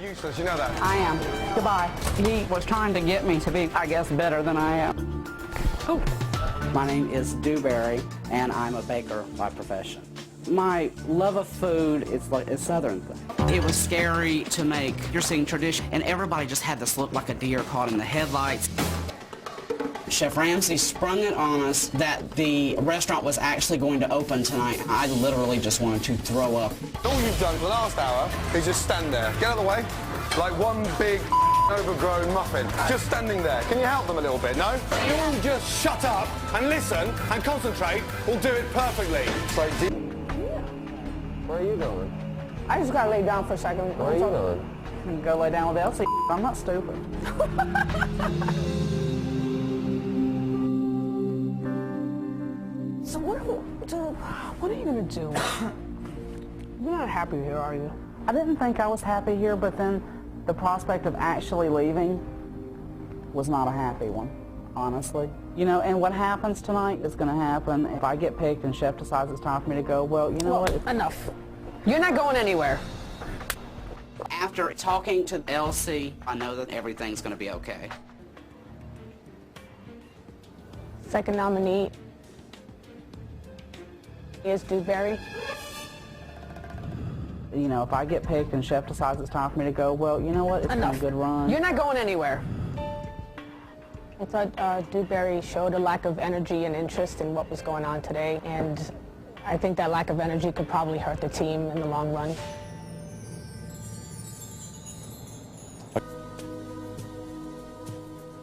useless, you know that? I am. Goodbye. He was trying to get me to be, I guess, better than I am. Oh. My name is Dewberry, and I'm a baker by profession. My love of food is like a Southern thing. It was scary to make. You're seeing tradition, and everybody just had this look like a deer caught in the headlights. Chef Ramsay sprung it on us that the restaurant was actually going to open tonight. I literally just wanted to throw up. All you've done for the last hour is just stand there. Get out of the way. Like one big overgrown muffin. Just standing there. Can you help them a little bit, no? You all just shut up and listen and concentrate. We'll do it perfectly. It's like, Where are you going? I just gotta lay down for a second. Where are you going? I can go lay down with Elsie. I'm not stupid. So what are you gonna do? You're not happy here, are you? I didn't think I was happy here, but then the prospect of actually leaving was not a happy one, honestly. You know, and what happens tonight is gonna happen. If I get picked and Chef decides it's time for me to go, well, you know what? Enough. You're not going anywhere. After talking to Elsie, I know that everything's gonna be okay. Second nominee is Dewberry. You know, if I get picked and Chef decides it's time for me to go, well, you know what? It's been a good run. You're not going anywhere. I thought Dewberry showed a lack of energy and interest in what was going on today, and I think that lack of energy could probably hurt the team in the long run.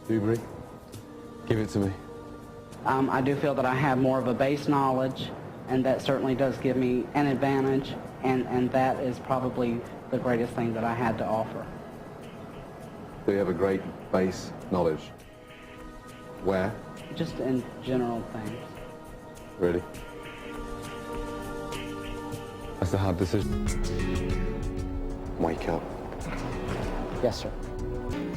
Dewberry, give it to me. I do feel that I have more of a base knowledge, and that certainly does give me an advantage, and that is probably the greatest thing that I had to offer. Do you have a great base knowledge? Where? Just in general things. Really? That's a hard decision. Wake up. Yes, sir.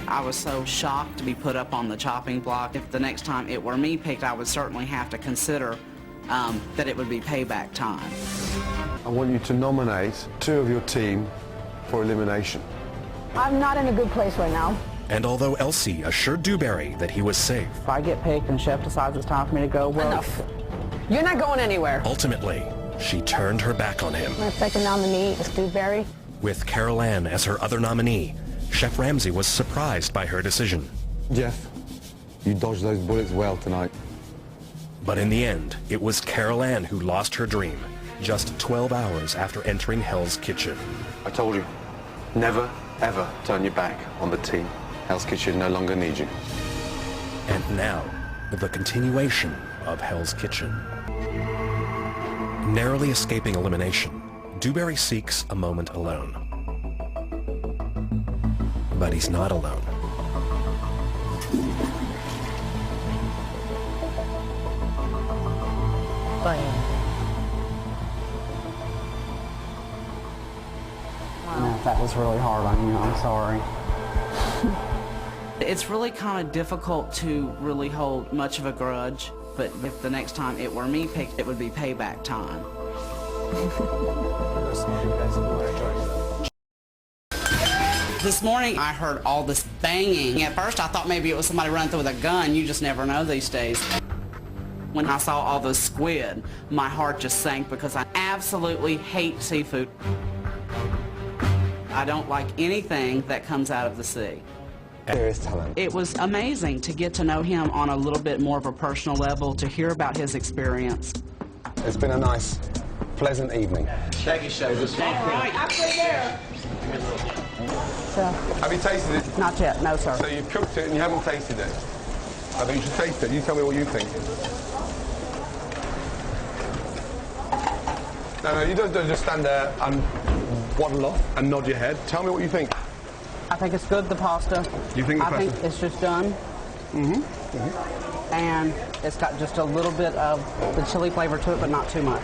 I was so shocked to be put up on the chopping block. If the next time it were me picked, I would certainly have to consider that it would be payback time. I want you to nominate 2 of your team for elimination. I'm not in a good place right now. And although Elsie assured Dewberry that he was safe, If I get picked and Chef decides it's time for me to go, well... Enough. You're not going anywhere. ultimately, she turned her back on him. My second nominee is Dewberry. With Carol Ann as her other nominee, Chef Ramsay was surprised by her decision. Jeff, you dodged those bullets well tonight. But in the end, it was Carol Ann who lost her dream, just 12 hours after entering Hell's Kitchen. I told you, never, ever turn your back on the team. Hell's Kitchen no longer needs you. And now, the continuation of Hell's Kitchen. Narrowly escaping elimination, Dewberry seeks a moment alone. But he's not alone. Wow. That was really hard on you. I'm sorry. It's really kind of difficult to really hold much of a grudge, but if the next time it were me picked, it would be payback time. This morning I heard all this banging. At first I thought maybe it was somebody running through with a gun. You just never know these days. When I saw all the squid, my heart just sank because I absolutely hate seafood. I don't like anything that comes out of the sea. There is talent. It was amazing to get to know him on a little bit more of a personal level, to hear about his experience. It's been a nice, pleasant evening. Thank you, Chef. All right. Have you tasted it? Not yet, no, sir. So you've cooked it and you haven't tasted it. I think you should taste it. You tell me what you think. No, you don't just stand there and waddle off and nod your head. Tell me what you think. I think it's good, the pasta. You think the I pasta? think it's just done. And it's got just a little bit of the chili flavor to it, but not too much.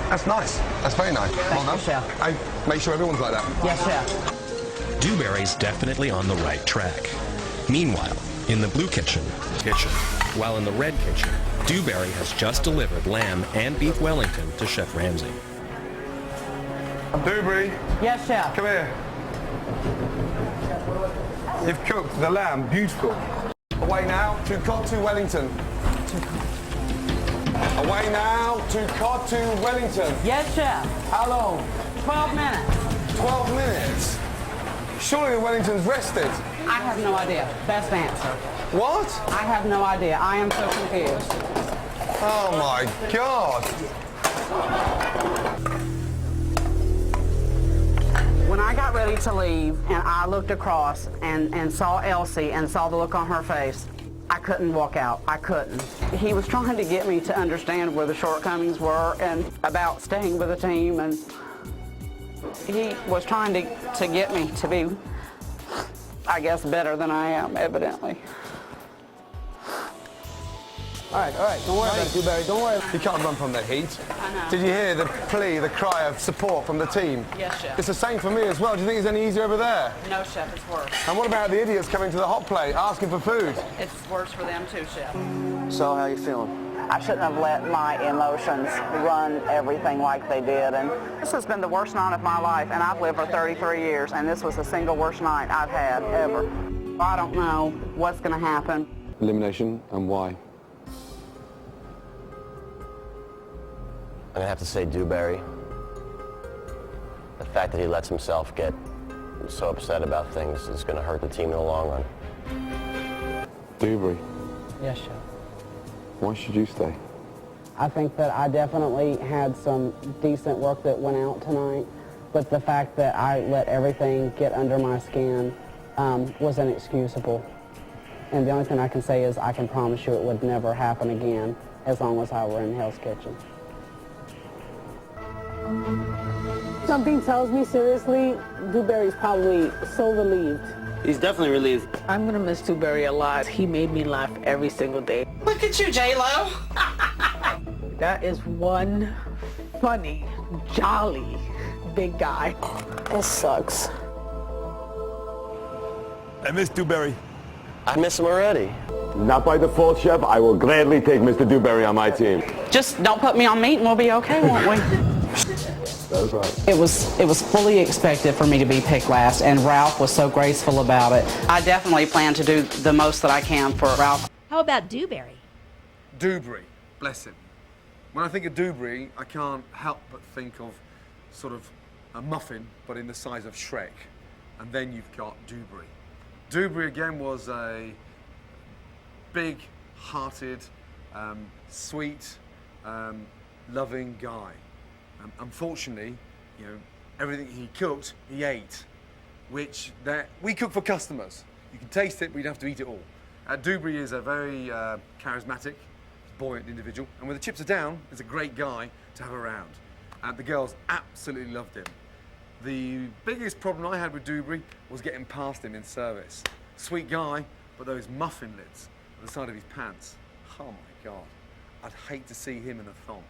That's nice. That's very nice. Well done. Chef. I make sure everyone's like that. Yes, Chef. Dewberry's definitely on the right track. Meanwhile, in the blue kitchen, while in the red kitchen, Dewberry has just delivered lamb and beef Wellington to Chef Ramsay. Dewberry, Yes, Chef. come here. You've cooked the lamb, beautiful. Away now to Cod to Wellington. Away now to Cod to Wellington. Yes, chef. How long? 12 minutes. 12 minutes. Surely the Wellington's rested. I have no idea. Best answer. What? I have no idea. I am so confused. Oh my God. When I got ready to leave and I looked across and saw Elsie and saw the look on her face, I couldn't walk out. I couldn't. He was trying to get me to understand where the shortcomings were and about staying with the team, and he was trying to get me to be, I guess, better than I am, evidently. All right, don't worry about it, Dewberry, don't worry. You can't run from the heat. I know. Did you hear the plea, the cry of support from the team? Yes, Chef. It's the same for me as well. Do you think it's any easier over there? No, Chef, it's worse. And what about the idiots coming to the hot plate, asking for food? It's worse for them too, Chef. So, how you feeling? I shouldn't have let my emotions run everything like they did. And this has been the worst night of my life, and I've lived for 33 years, and this was the single worst night I've had ever. I don't know what's going to happen. Elimination, and why? I'm gonna have to say Dewberry. The fact that he lets himself get so upset about things is gonna hurt the team in the long run. Dewberry, Yes, Chef. why should you stay? I think that I definitely had some decent work that went out tonight, but the fact that I let everything get under my skin was inexcusable. And the only thing I can say is I can promise you it would never happen again as long as I were in Hell's Kitchen. Something tells me, seriously, Dewberry's probably so relieved. He's definitely relieved. I'm gonna miss Dewberry a lot. He made me laugh every single day. Look at you, J-Lo. That is one funny, jolly, big guy. This sucks. I miss Dewberry. I miss him already. Not by default, Chef. I will gladly take Mr. Dewberry on my team. Just don't put me on meat and we'll be okay, won't we? That's right. It was fully expected for me to be picked last, and Ralph was so graceful about it. I definitely plan to do the most that I can for Ralph. How about Dewberry? Dewberry, bless him. When I think of Dewberry, I can't help but think of sort of a muffin, but in the size of Shrek. And then you've got Dewberry. Dewberry, again, was a big-hearted, sweet, loving guy. Unfortunately, you know, everything he cooked, he ate, which we cook for customers. You can taste it, but you don't have to eat it all. Dewberry is a very charismatic, buoyant individual, and when the chips are down, he's a great guy to have around. The girls absolutely loved him. The biggest problem I had with Dewberry was getting past him in service. Sweet guy, but those muffin lids at the side of his pants. Oh my God, I'd hate to see him in a thong.